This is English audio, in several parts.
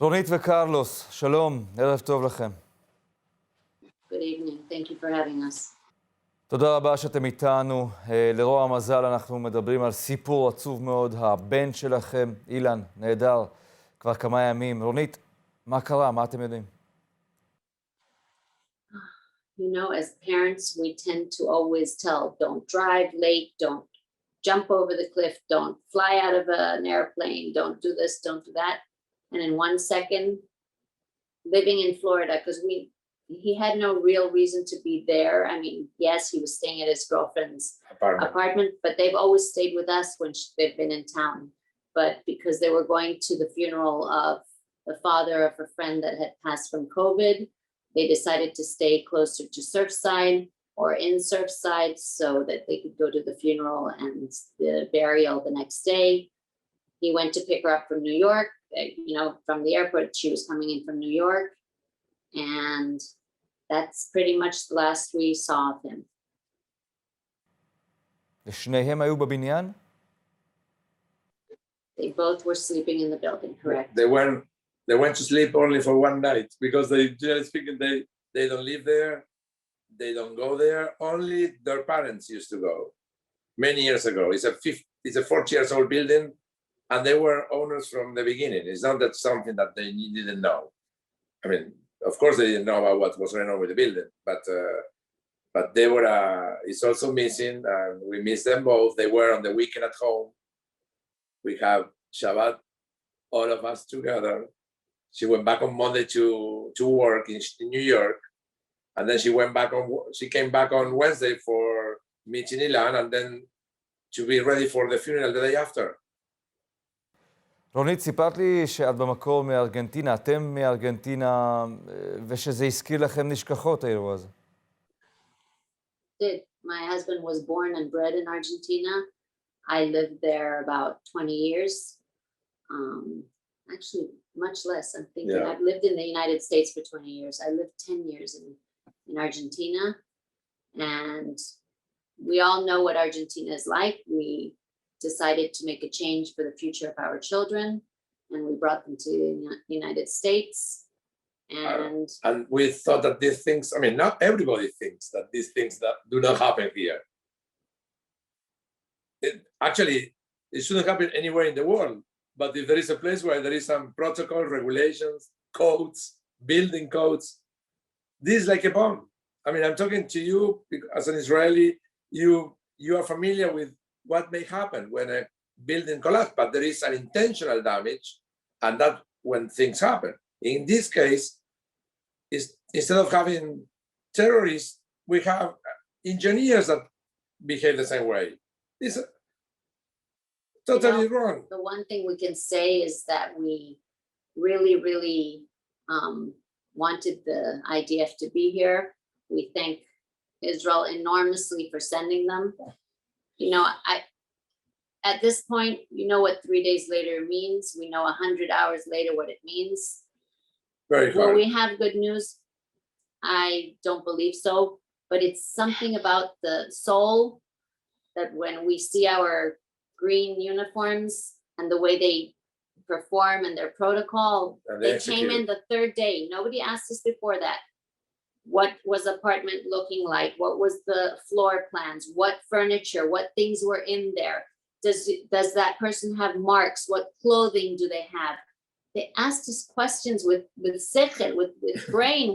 רונית וקרלוס, שלום, ערב טוב לכם. Good evening. Thank you for having us. תודה רבה שאתם איתנו. לרוע המזל אנחנו מדברים על סיפור עצוב מאוד. הבן שלכם, אילן, נעדר כבר כמה ימים. רונית, מה קרה? מה אתם יודעים? You know, as parents, we tend to always tell, don't drive late, don't jump over the cliff, don't fly out of an airplane, don't do this, don't do that. And in 1 second, living in Florida, because he had no real reason to be there. I mean, yes, he was staying at his girlfriend's apartment, but they've always stayed with us when they've been in town. But because they were going to the funeral of the father of a friend that had passed from COVID, they decided to stay closer to Surfside or in Surfside so that they could go to the funeral and the burial the next day. He went to pick her up from New York. You know, from the airport, she was coming in from New York. And that's pretty much the last we saw of him. ושניהם היו בבניין? They both were sleeping in the building, correct? They went to sleep only for one night because they, generally speaking, they don't live there. They don't go there. Only their parents used to go many years ago. It's a 40 years old building, and they were owners from the beginning. It's not that something that they didn't know. I mean, of course they didn't know about what was going on with the building, but they were. It's also missing, and we miss them both. They were on the weekend at home. We have Shabbat, all of us together. She went back on Monday to work in New York, and then she came back on Wednesday for meeting Ilan, and then to be ready for the funeral the day after. רונית, סיפרת לי שאת במקור מארגנטינה, אתם מארגנטינה, ושזה הזכיר לכם נשכחות האירוע הזה. My husband was born and bred in Argentina. I lived there about 20 years. Actually, much less. I'm thinking I've lived in the United States for 20 years. I lived 10 years in Argentina. And we all know what Argentina is like. We decided to make a change for the future of our children, and we brought them to the United States. And we thought that these things, I mean, not everybody thinks that these things that do not happen here. Actually, it shouldn't happen anywhere in the world. But if there is a place where there is some protocol, regulations, codes, building codes, this is like a bomb. I mean, I'm talking to you as an Israeli. You are familiar with what may happen when a building collapses, but there is an intentional damage, and that's when things happen. In this case, instead of having terrorists, we have engineers that behave the same way. It's totally wrong. The one thing we can say is that we really, really wanted the IDF to be here. We thank Israel enormously for sending them. You know, at this point, you know what 3 days later means. We know 100 hours later what it means. Very hard. Will we have good news? I don't believe so. But it's something about the soul that when we see our green uniforms and the way they perform and their protocol, they came in the 3rd day. Nobody asked us before that. What was the apartment looking like? What was the floor plans? What furniture? What things were in there? Does that person have marks? What clothing do they have? They asked us questions with sechel, with brain.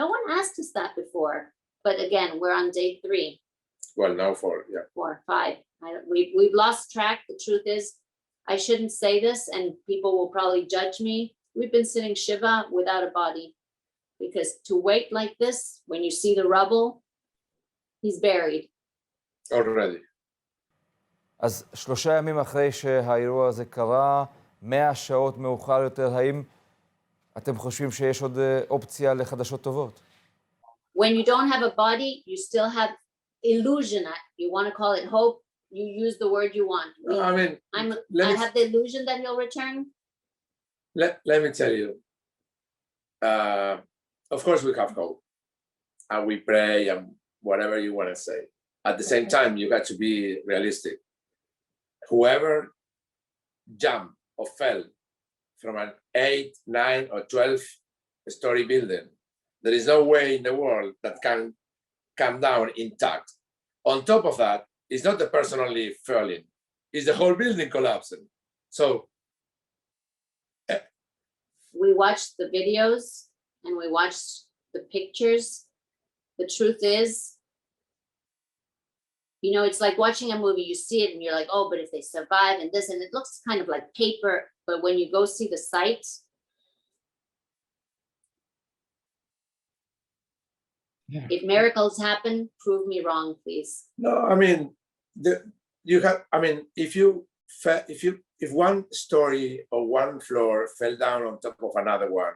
No one asked us that before. But again, we're on day 3. Well, now 4, yeah. 4, 5. We've lost track. The truth is, I shouldn't say this, and people will probably judge me. We've been sitting Shiva without a body. Because to wait like this, when you see the rubble, he's buried. Already. אז 3 ימים אחרי שהאירוע הזה קרה, 100 שעות מאוחר יותר, האם אתם חושבים שיש עוד אופציה לחדשות טובות? When you don't have a body, you still have illusion. You want to call it hope, you use the word you want. I have the illusion that he'll return. Let me tell you. Of course we have hope. And we pray and whatever you want to say. At the same time, you got to be realistic. Whoever jumped or fell from an 8, 9, or 12-story building. There is no way in the world that can come down intact. On top of that, it's not the person only falling, it's the whole building collapsing. So we watched the videos and we watched the pictures. The truth is, you know, it's like watching a movie. You see it and you're like, oh, but if they survive and this, and it looks kind of like paper, but when you go see the site, if miracles happen, prove me wrong, please. no, I mean, if one story or one floor fell down on top of another one,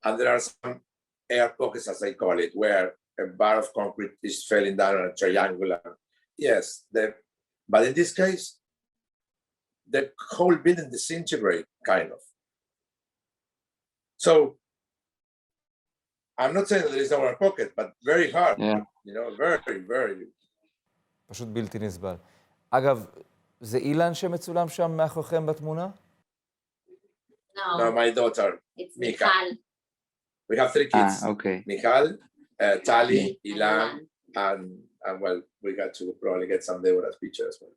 and there are some air pockets, as I call it, where a bar of concrete is falling down on a triangular, yes, but in this case, the whole building disintegrate, kind of. So I'm not saying that there is no air pocket, but very hard, you know, very, very. פשוט בלתי נסבל. אגב, זה אילן שמצולם שם מאחוריכם בתמונה? No, my daughter. It's Michal. Michal. We have 3 kids. Okay. Michal, Tali, And Ilan, and well, we got to probably get some Deborah's picture as well.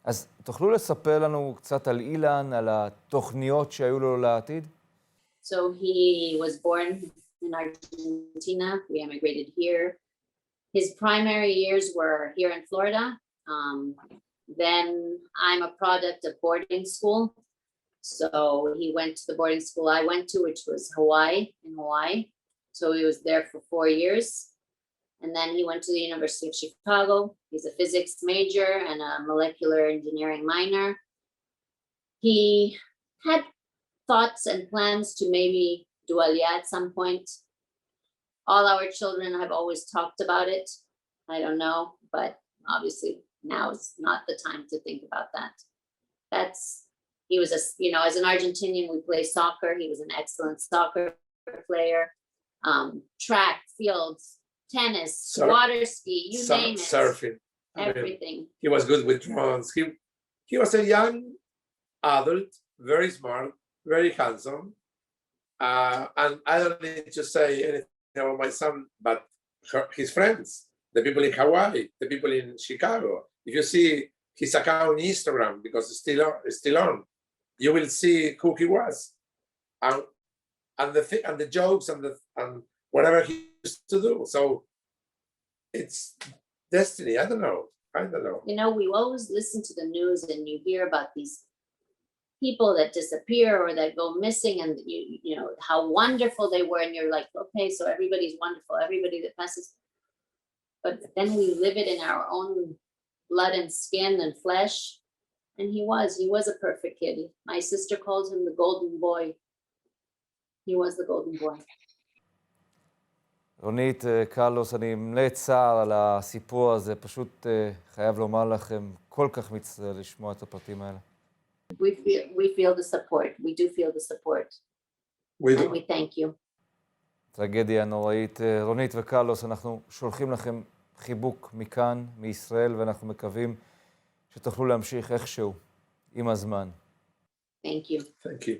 אז תוכלו לספר לנו קצת על אילן, על התוכניות שהיו לו לעתיד? So he was born in Argentina. We immigrated here. His primary years were here in Florida. Then I'm a product of boarding school. So he went to the boarding school I went to, which was in Hawaii. So he was there for 4 years. And then he went to the University of Chicago. He's a physics major and a molecular engineering minor. He had thoughts and plans to maybe do Aliyah at some point. All our children have always talked about it. I don't know, but obviously now is not the time to think about that. He was as an Argentinian, we play soccer. He was an excellent soccer player. Track, fields, tennis, water ski, you name it. Surfing. Everything. He was good with drones. He was a young adult, very smart, very handsome. And I don't need to say anything about my son, but his friends, the people in Hawaii, the people in Chicago. If you see his account on Instagram, because it's still on, you will see who he was, and the jokes and whatever he used to do. So it's destiny. I don't know. You know, we always listen to the news and you hear about these people that disappear or that go missing, and you know how wonderful they were, and you're like, okay, so everybody's wonderful, everybody that passes, but then we live it in our own blood and skin and flesh. And he was a perfect kid. My sister called him the golden boy. He was the golden boy. רונית, קרלוס, אני מלא צער על הסיפור הזה, פשוט חייב לומר לכם, כל כך מצטער לשמוע את הפרטים האלה. We feel the support. We do feel the support. And we thank you. טרגדיה נוראית. רונית וקרלוס, אנחנו שולחים לכם חיבוק מכאן, מישראל, ואנחנו מקווים שתוכלו להמשיך איכשהו עם הזמן. Thank you. Thank you.